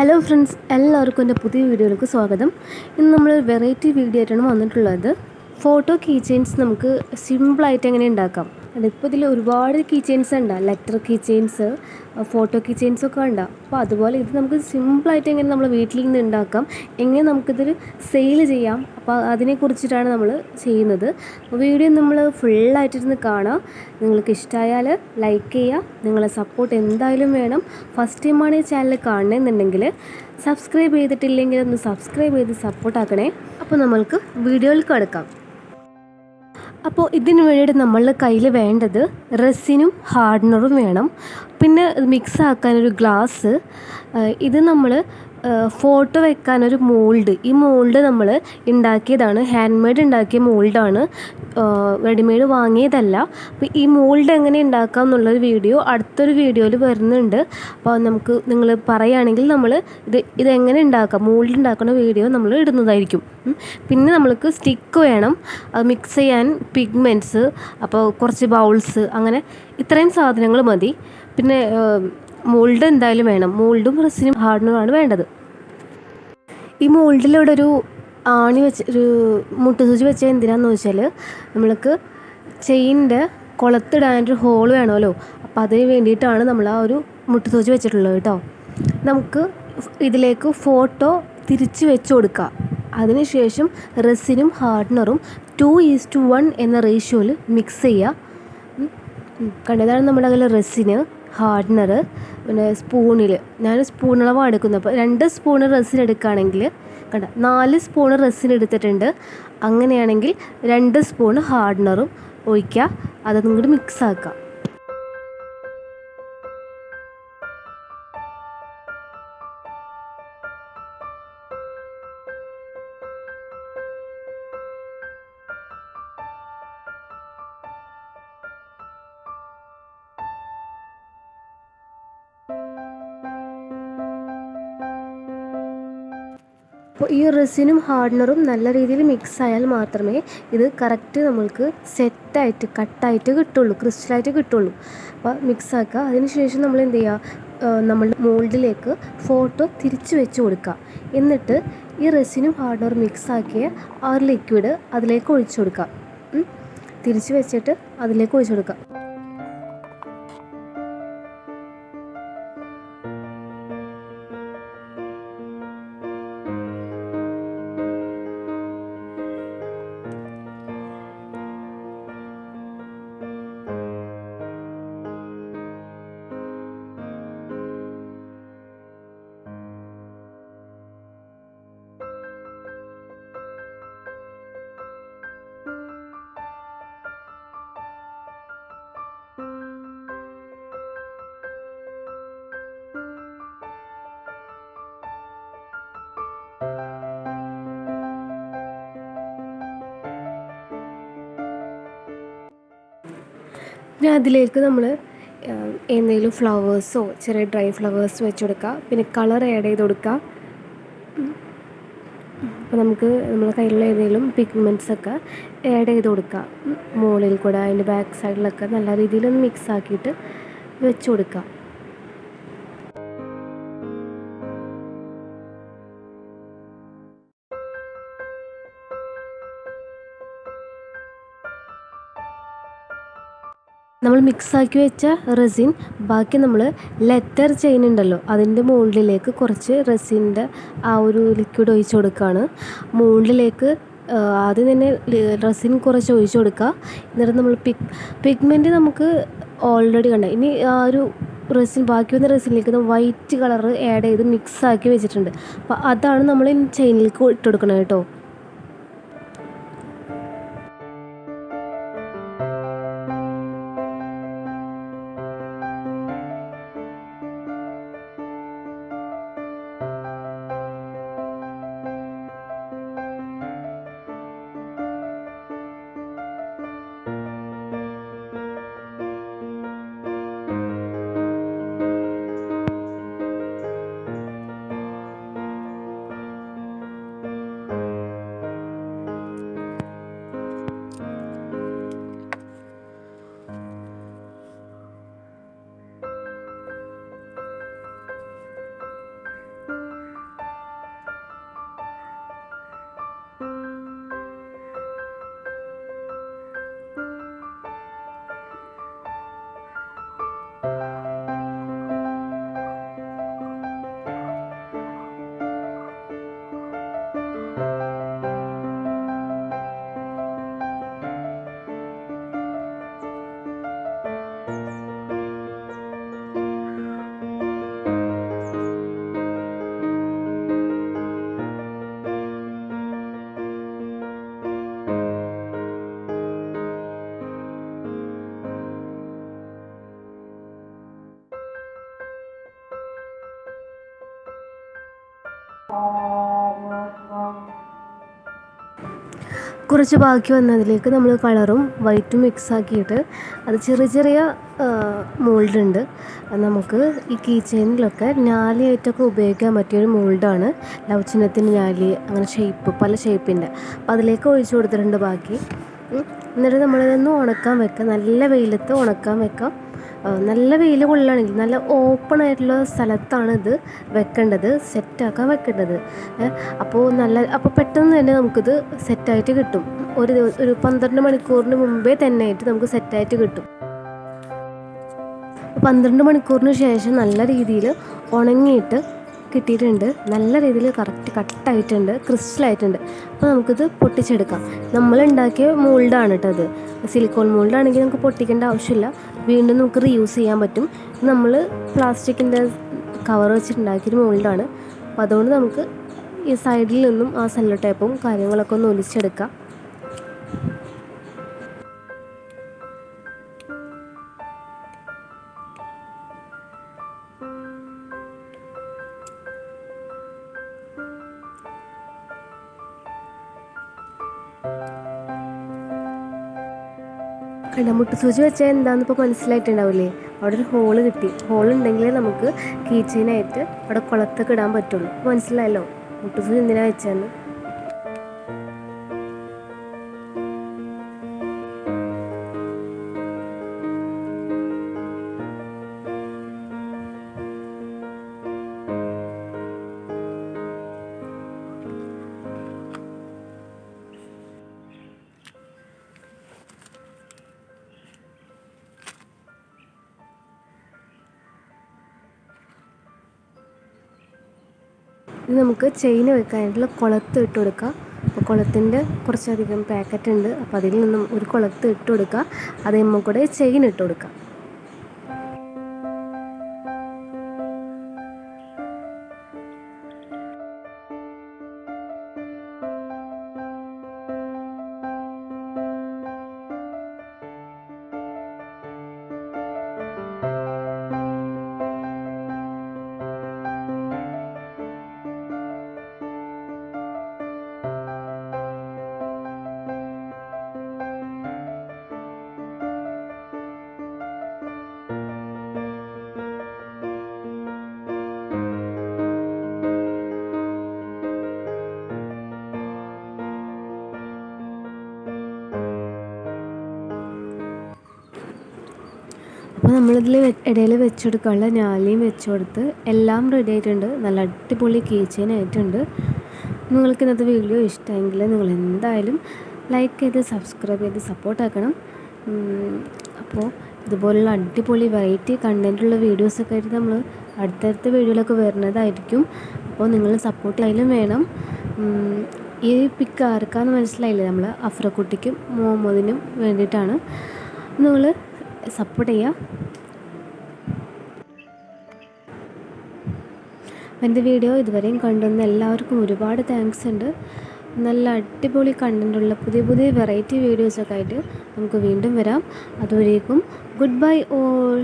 Hello friends, എല്ലാവർക്കും എൻ്റെ പുതിയ വീഡിയോയിലേക്ക് സ്വാഗതം. ഇന്ന് നമ്മൾ വെറൈറ്റി വീഡിയോ ആയിട്ടാണ് വന്നിട്ടുള്ളത്. ഫോട്ടോ കീ ചെയിൻസ് നമുക്ക് സിമ്പിളായിട്ട് എങ്ങനെ ഉണ്ടാക്കാം. അതിപ്പോൾ ഇതിൽ ഒരുപാട് കീ ചെയിൻസ് ഉണ്ട്, letter key chains, photo key chains ഒക്കെ ഉണ്ട്. അപ്പോൾ അതുപോലെ ഇത് നമുക്ക് സിമ്പിളായിട്ട് എങ്ങനെ നമ്മൾ വീട്ടിൽ നിന്ന് ഉണ്ടാക്കാം, എങ്ങനെ നമുക്കിതൊരു സെയിൽ ചെയ്യാം, അപ്പോൾ അതിനെക്കുറിച്ചിട്ടാണ് നമ്മൾ ചെയ്യുന്നത്. വീഡിയോ നമ്മൾ ഫുള്ളായിട്ടിരുന്ന് കാണാം. നിങ്ങൾക്ക് ഇഷ്ടമായാൽ ലൈക്ക് ചെയ്യുക. നിങ്ങളെ സപ്പോർട്ട് എന്തായാലും വേണം. ഫസ്റ്റ് ടൈമാണ് ഈ ചാനൽ കാണണമെന്നുണ്ടെങ്കിൽ സബ്സ്ക്രൈബ് ചെയ്തിട്ടില്ലെങ്കിൽ ഒന്ന് സബ്സ്ക്രൈബ് ചെയ്ത് സപ്പോർട്ടാക്കണേ. അപ്പോൾ നമ്മൾക്ക് വീഡിയോയിൽ കിടക്കാം. അപ്പോൾ ഇതിന് വേണ്ടിയിട്ട് നമ്മളുടെ കയ്യിൽ വേണ്ടത് റെസിനും ഹാർഡനറും വേണം. പിന്നെ മിക്സ് ആക്കാനൊരു ഗ്ലാസ്. ഇത് നമ്മൾ ഫോട്ടോ വെക്കാനൊരു മോൾഡ്. ഈ മോൾഡ് നമ്മൾ ഉണ്ടാക്കിയതാണ്, ഹാൻഡ് മെയ്ഡ് ഉണ്ടാക്കിയ മോൾഡാണ്, റെഡിമെയ്ഡ് വാങ്ങിയതല്ല. അപ്പോൾ ഈ മോൾഡ് എങ്ങനെ ഉണ്ടാക്കാം എന്നുള്ളൊരു വീഡിയോ അടുത്തൊരു വീഡിയോയിൽ വരുന്നുണ്ട്. അപ്പോൾ നിങ്ങൾ പറയുകയാണെങ്കിൽ നമ്മൾ ഇതെങ്ങനെ ഉണ്ടാക്കാം, മോൾഡ് ഉണ്ടാക്കുന്ന വീഡിയോ നമ്മൾ ഇടുന്നതായിരിക്കും. പിന്നെ നമ്മൾക്ക് സ്റ്റിക്ക് വേണം, അത് മിക്സ് ചെയ്യാൻ പിഗ്മെൻറ്റ്സ്, അപ്പോൾ കുറച്ച് ബൗൾസ്, അങ്ങനെ ഇത്രയും സാധനങ്ങൾ മതി. പിന്നെ മോൾഡ് എന്തായാലും വേണം. മോൾഡും റെസിനും ഹാർഡനറുമാണ് വേണ്ടത്. ഈ മോൾഡിലൂടെ ഒരു ആണി വെച്ച് ഒരു മുട്ടുസൂചി വെച്ചാൽ എന്തിനാന്ന് വെച്ചാൽ നമ്മൾക്ക് ചെയിനിൻ്റെ കുളത്തിടാനൊരു ഹോൾ വേണമല്ലോ. അപ്പോൾ അതിന് വേണ്ടിയിട്ടാണ് നമ്മൾ ആ ഒരു മുട്ടുസൂചി വെച്ചിട്ടുള്ളത് കേട്ടോ. നമുക്ക് ഇതിലേക്ക് ഫോട്ടോ തിരിച്ച് വെച്ച് കൊടുക്കാം. അതിനുശേഷം റെസിനും ഹാർഡനറും 2:1 എന്ന റേഷ്യോയിൽ മിക്സ് ചെയ്യുക. കണ്ടതാണ് നമ്മുടെ കയ്യിൽ റെസിന്, ഹാർഡനർ. പിന്നെ സ്പൂണിൽ ഞാൻ സ്പൂൺ അളവാണ് എടുക്കുന്നത്. അപ്പോൾ 2 സ്പൂണ് റെസിൻ എടുക്കുകയാണെങ്കിൽ 4 സ്പൂണ് റെസിൻ എടുത്തിട്ടുണ്ട്. അങ്ങനെയാണെങ്കിൽ 2 സ്പൂണ് ഹാർഡനറും ഒഴിക്കുക. അതൊന്നും കൂടി മിക്സ് ആക്കുക. അപ്പോൾ ഈ റെസിനും ഹാർഡനറും നല്ല രീതിയിൽ മിക്സ് ആയാൽ മാത്രമേ ഇത് കറക്റ്റ് നമ്മൾക്ക് സെറ്റായിട്ട് കട്ടായിട്ട് കിട്ടുള്ളൂ, ക്രിസ്റ്റലായിട്ട് കിട്ടുള്ളൂ. അപ്പോൾ മിക്സ് ആക്കുക. അതിനുശേഷം നമ്മൾ എന്ത് ചെയ്യുക, നമ്മൾ മോൾഡിലേക്ക് ഫോട്ടോ തിരിച്ച് വെച്ച് കൊടുക്കുക. എന്നിട്ട് ഈ റെസിനും ഹാർഡനറും മിക്സ് ആക്കിയ ആ ഒരു ലിക്വിഡ് അതിലേക്ക് ഒഴിച്ചു കൊടുക്കുക. തിരിച്ച് വെച്ചിട്ട് അതിലേക്ക് ഒഴിച്ചു കൊടുക്കുക. പിന്നെ അതിലേക്ക് നമ്മൾ എന്തെങ്കിലും ഫ്ലവേഴ്സോ ചെറിയ ഡ്രൈ ഫ്ലവേഴ്സ് വെച്ച് കൊടുക്കുക. പിന്നെ കളർ ആഡ് ചെയ്ത് കൊടുക്കുക. അപ്പോൾ നമുക്ക് നമ്മുടെ കയ്യിലുള്ള ഏതെങ്കിലും പിഗ്മെൻറ്റ്സൊക്കെ ആഡ് ചെയ്ത് കൊടുക്കുക. മുകളിൽ കൂടെ അതിൻ്റെ ബാക്ക് സൈഡിലൊക്കെ നല്ല രീതിയിലൊന്ന് മിക്സ് ആക്കിയിട്ട് വെച്ച് കൊടുക്കുക. നമ്മൾ മിക്സാക്കി വെച്ച റെസിൻ ബാക്കി നമ്മൾ ലെറ്റർ ചെയിൻ ഉണ്ടല്ലോ അതിൻ്റെ മുകളിലേക്ക് കുറച്ച് റെസിൻ്റെ ആ ഒരു ലിക്വിഡ് ഒഴിച്ച് കൊടുക്കുകയാണ്. മുകളിലേക്ക് ആദ്യം തന്നെ റെസിൻ കുറച്ച് ഒഴിച്ച് കൊടുക്കുക. എന്നിട്ട് നമ്മൾ പിഗ്മെൻറ്റ് നമുക്ക് ഓൾറെഡി കണ്ട, ഇനി ആ ഒരു റെസിൻ ബാക്കി വന്ന റെസിനിലേക്ക് വൈറ്റ് കളർ ആഡ് ചെയ്ത് മിക്സാക്കി വെച്ചിട്ടുണ്ട്. അപ്പോൾ അതാണ് നമ്മൾ ചെയിനിലേക്ക് ഇട്ട് കൊടുക്കുന്നത് കേട്ടോ. കുറച്ച് ബാക്കി വന്നതിലേക്ക് നമ്മൾ കളറും വൈറ്റും മിക്സ് ആക്കിയിട്ട് അത് ചെറിയ ചെറിയ മോൾഡ് ഉണ്ട്. നമുക്ക് ഈ കീ ചെയിനിലൊക്കെ ഞാലിയായിട്ടൊക്കെ ഉപയോഗിക്കാൻ പറ്റിയൊരു മോൾഡാണ്. ലവ് ചിഹ്നത്തിന് ഞാലി, അങ്ങനെ ഷേപ്പ്, പല ഷേപ്പിൻ്റെ. അപ്പോൾ അതിലേക്ക് ഒഴിച്ചു കൊടുത്തിട്ടുണ്ട് ബാക്കി. എന്നിട്ട് നമ്മളിതൊന്ന് ഉണക്കാൻ വെക്കാം, നല്ല വെയിലത്ത് ഉണക്കാൻ വെക്കാം. നല്ല വെയിൽ കൊള്ളുകയാണെങ്കിൽ നല്ല ഓപ്പൺ ആയിട്ടുള്ള സ്ഥലത്താണ് ഇത് വെക്കേണ്ടത്, സെറ്റാക്കാൻ വെക്കേണ്ടത്. അപ്പോൾ പെട്ടെന്ന് തന്നെ നമുക്കിത് സെറ്റായിട്ട് കിട്ടും. ഒരു 12 മണിക്കൂറിന് മുമ്പേ തന്നെ ആയിട്ട് നമുക്ക് സെറ്റായിട്ട് കിട്ടും. 12 മണിക്കൂറിന് ശേഷം നല്ല രീതിയിൽ ഉണങ്ങിയിട്ട് കിട്ടിയിട്ടുണ്ട്. നല്ല രീതിയിൽ കറക്റ്റ് കട്ടായിട്ടുണ്ട്, ക്രിസ്റ്റലായിട്ടുണ്ട്. അപ്പോൾ നമുക്കിത് പൊട്ടിച്ചെടുക്കാം. നമ്മളുണ്ടാക്കിയ മോൾഡാണ് കേട്ടോ അത്. സിലിക്കോൺ മോൾഡാണെങ്കിൽ നമുക്ക് പൊട്ടിക്കേണ്ട ആവശ്യമില്ല, വീണ്ടും നമുക്ക് റീയൂസ് ചെയ്യാൻ പറ്റും. നമ്മൾ പ്ലാസ്റ്റിക്കിൻ്റെ കവർ വെച്ചിട്ടുണ്ടാക്കിയൊരു മോൾഡാണ്. അപ്പോൾ അതുകൊണ്ട് നമുക്ക് ഈ സൈഡിൽ നിന്നും ആ സെല്ലോ ടേപ്പും കാര്യങ്ങളൊക്കെ ഒന്ന് ഒലിച്ചെടുക്കാം. മുട്ട് സൂചി വെച്ചാൽ എന്താണെന്ന് ഇപ്പോൾ മനസ്സിലായിട്ടുണ്ടാവില്ലേ? അവിടെ ഒരു ഹോള് കിട്ടി. ഹോളുണ്ടെങ്കിലേ നമുക്ക് കീ ചെയിനായിട്ട് അവിടെ കുളത്തൊക്കെ ഇടാൻ പറ്റുള്ളൂ. മനസ്സിലായല്ലോ മുട്ട് സൂചി എന്തിനാണ് വെച്ചതെന്ന്. ഇത് നമുക്ക് ചെയിൻ വെക്കാനായിട്ടുള്ള കുളത്ത് ഇട്ട് കൊടുക്കുക. അപ്പോൾ കുളത്തിൻ്റെ കുറച്ചധികം പാക്കറ്റ് ഉണ്ട്. അപ്പോൾ അതിൽ നിന്നും ഒരു കുളത്ത് ഇട്ട് കൊടുക്കുക. അതേമ്മ കൂടെ ചെയിൻ ഇട്ട് കൊടുക്കുക. അപ്പോൾ നമ്മളിതിൽ ഇടയിൽ വെച്ചെടുക്കാനുള്ള ഞാലിയും വെച്ച് കൊടുത്ത് എല്ലാം റെഡി ആയിട്ടുണ്ട്. നല്ല അടിപൊളി കീ ചെയിൻ ആയിട്ടുണ്ട്. നിങ്ങൾക്ക് ഇന്നത്തെ വീഡിയോ ഇഷ്ടമെങ്കിൽ നിങ്ങൾ എന്തായാലും ലൈക്ക് ചെയ്ത് സബ്സ്ക്രൈബ് ചെയ്ത് സപ്പോർട്ടാക്കണം. അപ്പോൾ ഇതുപോലുള്ള അടിപൊളി വെറൈറ്റി കണ്ടൻറ്റുള്ള വീഡിയോസൊക്കെ ആയിട്ട് നമ്മൾ അടുത്തടുത്ത വീഡിയോയിലൊക്കെ വരുന്നതായിരിക്കും. അപ്പോൾ നിങ്ങൾ സപ്പോർട്ട് ആയാലും വേണം. ഈ പിക്ക് ആർക്കാന്ന് മനസ്സിലായില്ലേ? നമ്മൾ അഫ്രക്കുട്ടിക്കും മുഹമ്മദിനും വേണ്ടിയിട്ടാണ്. നിങ്ങൾ സപ്പോർട്ട് ചെയ്യുക. എൻ്റെ വീഡിയോ ഇതുവരെയും കണ്ടുവന്ന എല്ലാവർക്കും ഒരുപാട് താങ്ക്സ് ഉണ്ട്. നല്ല അടിപൊളി കണ്ടൻറ്റുള്ള പുതിയ പുതിയ വെറൈറ്റി വീഡിയോസൊക്കെ ആയിട്ട് നമുക്ക് വീണ്ടും വരാം. അതുവരേക്കും ഗുഡ് ബൈ ഓൾ.